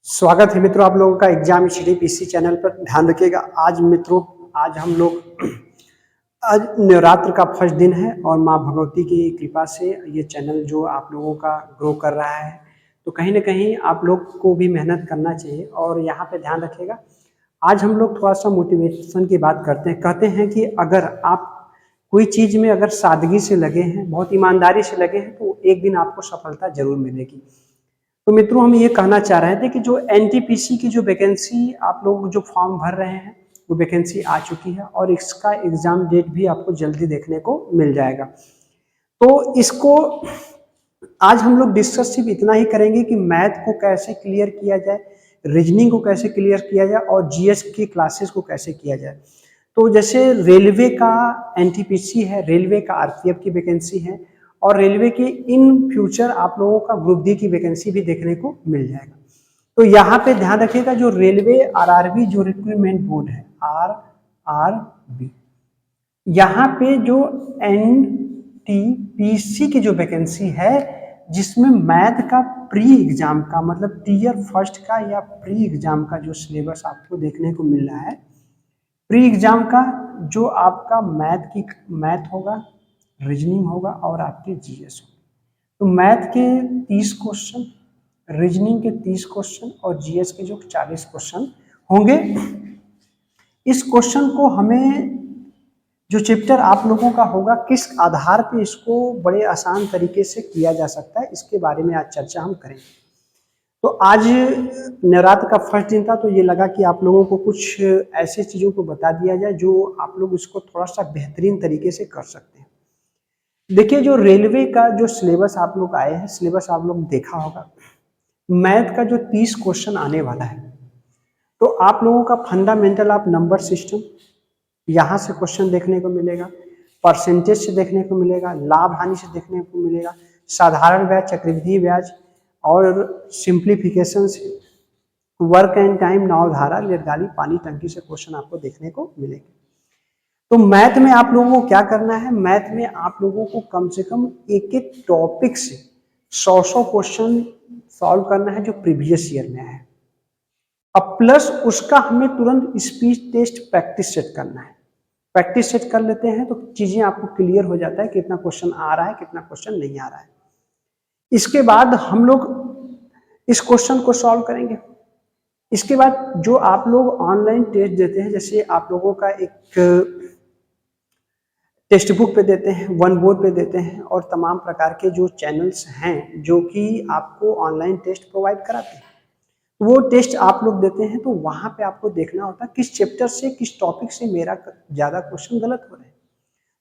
स्वागत है मित्रों आप लोगों का एग्जाम स्टडी पीसी चैनल पर। ध्यान रखिएगा। आज मित्रों आज हम लोग आज नवरात्र का फर्स्ट दिन है और माँ भगवती की कृपा से ये चैनल जो आप लोगों का ग्रो कर रहा है, तो कहीं ना कहीं आप लोग को भी मेहनत करना चाहिए। और यहाँ पे ध्यान रखिएगा, आज हम लोग थोड़ा सा मोटिवेशन की बात करते हैं। कहते हैं कि अगर आप कोई चीज़ में अगर सादगी से लगे हैं, बहुत ईमानदारी से लगे हैं, तो एक दिन आपको सफलता जरूर मिलेगी। तो मित्रों हम ये कहना चाह रहे थे कि जो एनटीपीसी की जो वैकेंसी आप लोग जो फॉर्म भर रहे हैं, वो वैकेंसी आ चुकी है और इसका एग्जाम डेट भी आपको जल्दी देखने को मिल जाएगा। तो इसको आज हम लोग डिस्कस सिर्फ इतना ही करेंगे कि मैथ को कैसे क्लियर किया जाए, रीजनिंग को कैसे क्लियर किया जाए और जीएस की क्लासेस को कैसे किया जाए। तो जैसे रेलवे का एनटीपीसी है, रेलवे का आरपीएफ की वैकेंसी है और रेलवे की इन फ्यूचर आप लोगों का ग्रुप डी की वैकेंसी भी देखने को मिल जाएगा। तो यहाँ पे ध्यान रखिएगा, जो रेलवे आरआरबी जो रिक्रूटमेंट बोर्ड है आरआरबी, यहाँ पे जो एनटीपीसी की जो वैकेंसी है, जिसमें मैथ का प्री एग्जाम का मतलब टीयर फर्स्ट का या प्री एग्जाम का जो सिलेबस आपको देखने को मिल रहा है, प्री एग्जाम का जो आपका मैथ होगा, रीजनिंग होगा और आपके जीएस होगा। तो मैथ के 30 क्वेश्चन, रीजनिंग के 30 क्वेश्चन और जीएस के जो 40 क्वेश्चन होंगे। इस क्वेश्चन को हमें जो चैप्टर आप लोगों का होगा, किस आधार पे इसको बड़े आसान तरीके से किया जा सकता है, इसके बारे में आज चर्चा हम करेंगे। तो आज नवरात्र का फर्स्ट दिन था, तो ये लगा कि आप लोगों को कुछ ऐसे चीज़ों को बता दिया जाए जो आप लोग इसको थोड़ा सा बेहतरीन तरीके से कर सकते हैं। देखिए, जो रेलवे का जो सिलेबस आप लोग आए हैं, सिलेबस आप लोग देखा होगा, मैथ का जो 30 क्वेश्चन आने वाला है, तो आप लोगों का फंडामेंटल ऑफ नंबर सिस्टम, यहाँ से क्वेश्चन देखने को मिलेगा, परसेंटेज से देखने को मिलेगा, लाभ हानि से देखने को मिलेगा, साधारण ब्याज, चक्रवृद्धि ब्याज और सिंप्लीफिकेशन से, वर्क एंड टाइम, नावधारा, रेलगाड़ी, पानी टंकी से क्वेश्चन आपको देखने को मिलेंगे। तो मैथ में आप लोगों को क्या करना है, मैथ में आप लोगों को कम से कम एक एक टॉपिक से 100 क्वेश्चन सॉल्व करना है जो प्रीवियस ईयर में है। अब प्लस उसका हमें तुरंत स्पीच टेस्ट प्रैक्टिस सेट करना है। प्रैक्टिस सेट कर लेते हैं तो चीजें आपको क्लियर हो जाता है, कितना क्वेश्चन आ रहा है, कितना क्वेश्चन नहीं आ रहा है। इसके बाद हम लोग इस क्वेश्चन को सॉल्व करेंगे। इसके बाद जो आप लोग ऑनलाइन टेस्ट देते हैं, जैसे आप लोगों का एक टेक्स्ट बुक पे देते हैं, वन बोर्ड पे देते हैं और तमाम प्रकार के जो चैनल्स हैं जो कि आपको ऑनलाइन टेस्ट प्रोवाइड कराते हैं, वो टेस्ट आप लोग देते हैं। तो वहां पे आपको देखना होता है किस चैप्टर से, किस टॉपिक से मेरा ज्यादा क्वेश्चन गलत हो रहे हैं।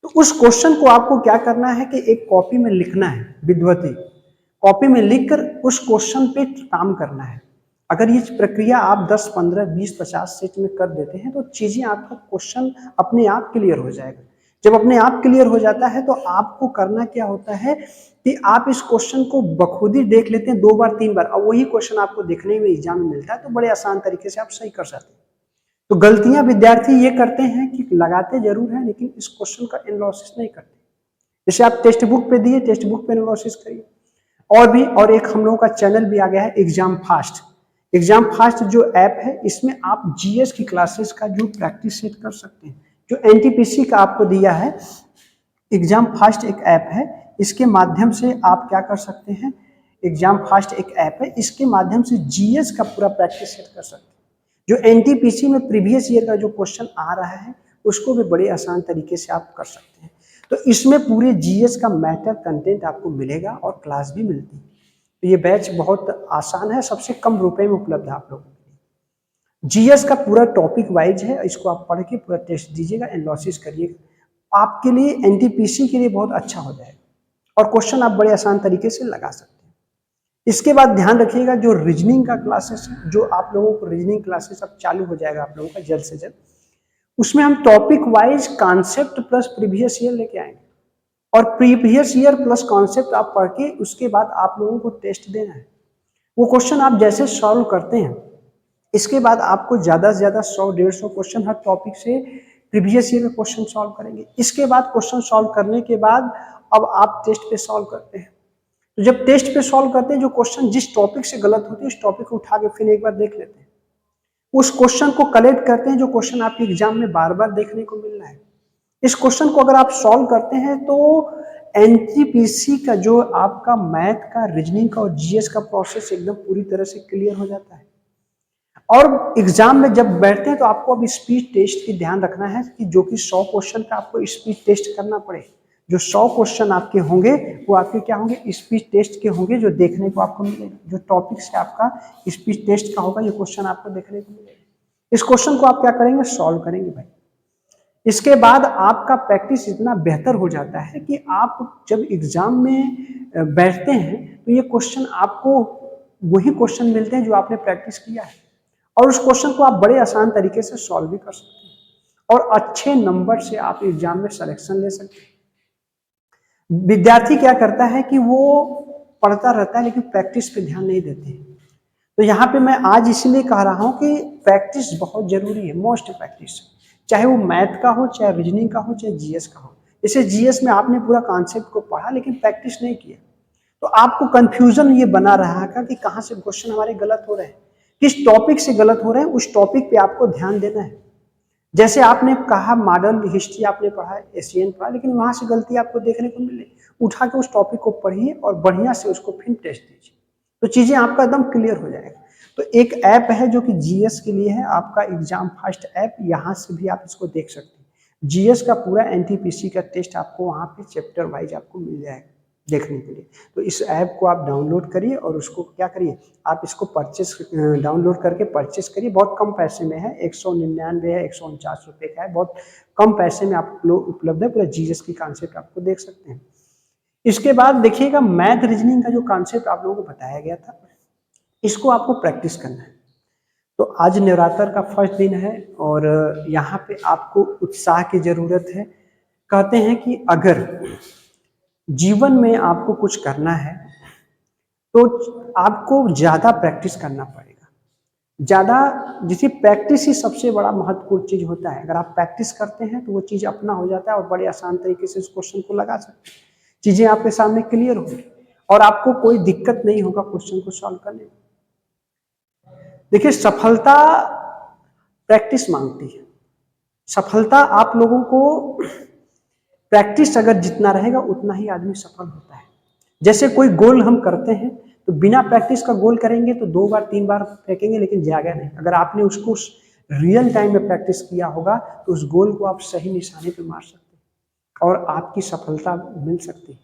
तो उस क्वेश्चन को आपको क्या करना है कि एक कॉपी में लिखना है, विद्वती कॉपी में लिखकर उस क्वेश्चन पे काम करना है। अगर ये प्रक्रिया आप 10, 15, 20, 50 सेट में कर देते हैं तो चीजें आपका क्वेश्चन अपने आप क्लियर हो जाएगा। जब अपने आप क्लियर हो जाता है तो आपको करना क्या होता है कि आप इस क्वेश्चन को बखुद ही देख लेते हैं 2 बार 3 बार, और वही क्वेश्चन आपको देखने में एग्जाम में मिलता है, तो बड़े आसान तरीके से आप सही कर सकते हैं। तो गलतियां विद्यार्थी ये करते हैं कि लगाते जरूर हैं लेकिन इस क्वेश्चन का एनालिसिस नहीं करते। जैसे आप टेक्स्ट बुक पे दिए, टेक्स्ट बुक पे एनालिसिस करिए। और एक हम लोगों का चैनल भी आ गया है एग्जाम फास्ट। एग्जाम फास्ट जो ऐप है, इसमें आप जीएस की क्लासेस का जो प्रैक्टिस सेट कर सकते हैं। जो एनटीपीसी का आपको दिया है, एग्जाम फास्ट एक ऐप है, इसके माध्यम से आप क्या कर सकते हैं, एग्जाम फास्ट एक ऐप है, इसके माध्यम से जीएस का पूरा प्रैक्टिस सेट कर सकते हैं। जो एनटीपीसी में प्रीवियस ईयर का जो क्वेश्चन आ रहा है उसको भी बड़े आसान तरीके से आप कर सकते हैं। तो इसमें पूरे जीएस का मैटर कंटेंट आपको मिलेगा और क्लास भी मिलती है। तो ये बैच बहुत आसान है, सबसे कम रुपए में उपलब्ध है आप लोगों के लिए। जीएस का पूरा टॉपिक वाइज है, इसको आप पढ़ के पूरा टेस्ट दीजिएगा, एनालिसिस करिएगा। आपके लिए एनटीपीसी के लिए बहुत अच्छा हो जाएगा और क्वेश्चन आप बड़े आसान तरीके से लगा सकते हैं। इसके बाद ध्यान रखिएगा, जो रीजनिंग का क्लासेस है, जो आप लोगों को रीजनिंग क्लासेस अब चालू हो जाएगा आप लोगों का जल्द से जल्द, उसमें हम topic wise concept plus previous year लेके आएंगे और प्रीवियस ईयर प्लस कॉन्सेप्ट आप पढ़ के उसके बाद आप लोगों को टेस्ट देना है। वो क्वेश्चन आप जैसे सॉल्व करते हैं, इसके बाद आपको ज्यादा से ज्यादा 100-150 क्वेश्चन हर टॉपिक से प्रीवियस ईयर में क्वेश्चन सॉल्व करेंगे। इसके बाद क्वेश्चन सॉल्व करने के बाद अब आप टेस्ट पे सॉल्व करते हैं। तो जब टेस्ट पे सॉल्व करते हैं, जो क्वेश्चन जिस टॉपिक से गलत होती है उस टॉपिक को उठा के फिर एक बार देख लेते हैं, उस क्वेश्चन को कलेक्ट करते हैं जो क्वेश्चन आपके एग्जाम में बार बार देखने को मिल रहा है। इस क्वेश्चन को अगर आप सॉल्व करते हैं तो एनटीपीसी का जो आपका मैथ का, रीजनिंग का और जीएस का प्रोसेस एकदम पूरी तरह से क्लियर हो जाता है। और एग्जाम में जब बैठते हैं तो आपको अब स्पीच टेस्ट की ध्यान रखना है कि जो कि 100 क्वेश्चन का आपको स्पीच टेस्ट करना पड़े। जो 100 क्वेश्चन आपके होंगे वो आपके क्या होंगे, स्पीच टेस्ट के होंगे, जो देखने को आपको मिलेगा। जो टॉपिक से आपका स्पीच टेस्ट का होगा ये क्वेश्चन आपको देखने को मिलेगा। इस क्वेश्चन को आप क्या करेंगे, सॉल्व करेंगे भाई। इसके बाद आपका प्रैक्टिस इतना बेहतर हो जाता है कि आप जब एग्जाम में बैठते हैं तो ये क्वेश्चन आपको वही क्वेश्चन मिलते हैं जो आपने प्रैक्टिस किया है, और उस क्वेश्चन को आप बड़े आसान तरीके से सॉल्व भी कर सकते हैं और अच्छे नंबर से आप एग्जाम में सिलेक्शन ले सकते हैं। विद्यार्थी क्या करता है कि वो पढ़ता रहता है लेकिन प्रैक्टिस पे ध्यान नहीं देते हैं। तो यहाँ पे मैं आज इसलिए कह रहा हूँ कि प्रैक्टिस बहुत जरूरी है, मोस्ट प्रैक्टिस, चाहे वो मैथ का हो, चाहे रीजनिंग का हो, चाहे जीएस का हो। जैसे जीएस में आपने पूरा कॉन्सेप्ट को पढ़ा लेकिन प्रैक्टिस नहीं किया तो आपको कंफ्यूजन ये बना रहा था कि कहाँ से क्वेश्चन हमारे गलत हो रहे हैं, किस टॉपिक से गलत हो रहे हैं, उस टॉपिक पे आपको ध्यान देना है। जैसे आपने कहा मॉडर्न हिस्ट्री आपने पढ़ा, एशियन पढ़ा, लेकिन वहां से गलती आपको देखने को मिले, उठा के उस टॉपिक को पढ़िए और बढ़िया से उसको फिर टेस्ट दीजिए, तो चीजें आपका एकदम क्लियर हो जाएगा। तो एक ऐप है जो कि जीएस के लिए है, आपका एग्जाम फर्स्ट ऐप, यहाँ से भी आप इसको देख सकते हैं। जीएस का पूरा एनटीपीसी का टेस्ट आपको वहाँ पे चैप्टर वाइज आपको मिल जाएगा देखने के लिए। तो इस ऐप को आप डाउनलोड करिए और उसको क्या करिए, आप इसको परचेस डाउनलोड करके परचेस करिए। बहुत कम पैसे में है, 199 है, 149 रुपये का है, बहुत कम पैसे में आप लोग उपलब्ध है। पूरा जीएस की कॉन्सेप्ट आपको देख सकते हैं। इसके बाद देखिएगा मैथ रीजनिंग का जो कॉन्सेप्ट आप लोगों को बताया गया था, इसको आपको प्रैक्टिस करना है। तो आज नवरात्र का फर्स्ट दिन है और यहाँ पे आपको उत्साह की जरूरत है। कहते हैं कि अगर जीवन में आपको कुछ करना है तो आपको ज्यादा प्रैक्टिस करना पड़ेगा। ज्यादा, जिसे प्रैक्टिस ही सबसे बड़ा महत्वपूर्ण चीज होता है। अगर आप प्रैक्टिस करते हैं तो वो चीज अपना हो जाता है और बड़े आसान तरीके से उस क्वेश्चन को लगा सकते हैं। चीजें आपके सामने क्लियर होगी और आपको कोई दिक्कत नहीं होगा क्वेश्चन को सॉल्व करने में। देखिए, सफलता प्रैक्टिस मांगती है। सफलता आप लोगों को प्रैक्टिस अगर जितना रहेगा उतना ही आदमी सफल होता है। जैसे कोई गोल हम करते हैं तो बिना प्रैक्टिस का गोल करेंगे तो 2 बार 3 बार फेंकेंगे लेकिन जाएगा नहीं। अगर आपने उसको रियल टाइम में प्रैक्टिस किया होगा तो उस गोल को आप सही निशाने पे मार सकते हैं और आपकी सफलता मिल सकती है।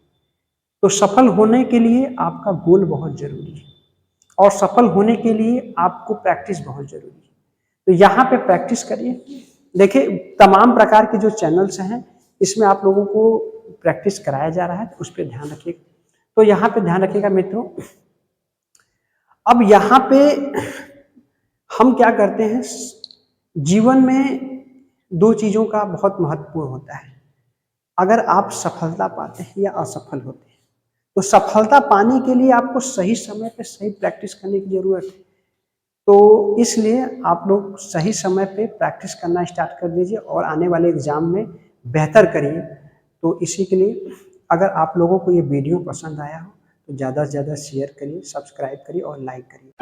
तो सफल होने के लिए आपका गोल बहुत जरूरी है और सफल होने के लिए आपको प्रैक्टिस बहुत जरूरी है। तो यहाँ पे प्रैक्टिस करिए। देखिए, तमाम प्रकार के जो चैनल्स हैं इसमें आप लोगों को प्रैक्टिस कराया जा रहा है, तो उस पर ध्यान रखिएगा। तो यहाँ पे ध्यान रखिएगा मित्रों। अब यहाँ पे हम क्या करते हैं, जीवन में 2 चीजों का बहुत महत्वपूर्ण होता है। अगर आप सफलता पाते हैं या असफल होते हैं, तो सफलता पाने के लिए आपको सही समय पे सही प्रैक्टिस करने की जरूरत है। तो इसलिए आप लोग सही समय पे प्रैक्टिस करना स्टार्ट कर दीजिए और आने वाले एग्जाम में बेहतर करिए। तो इसी के लिए अगर आप लोगों को ये वीडियो पसंद आया हो तो ज़्यादा से ज़्यादा शेयर करिए, सब्सक्राइब करिए और लाइक करिए।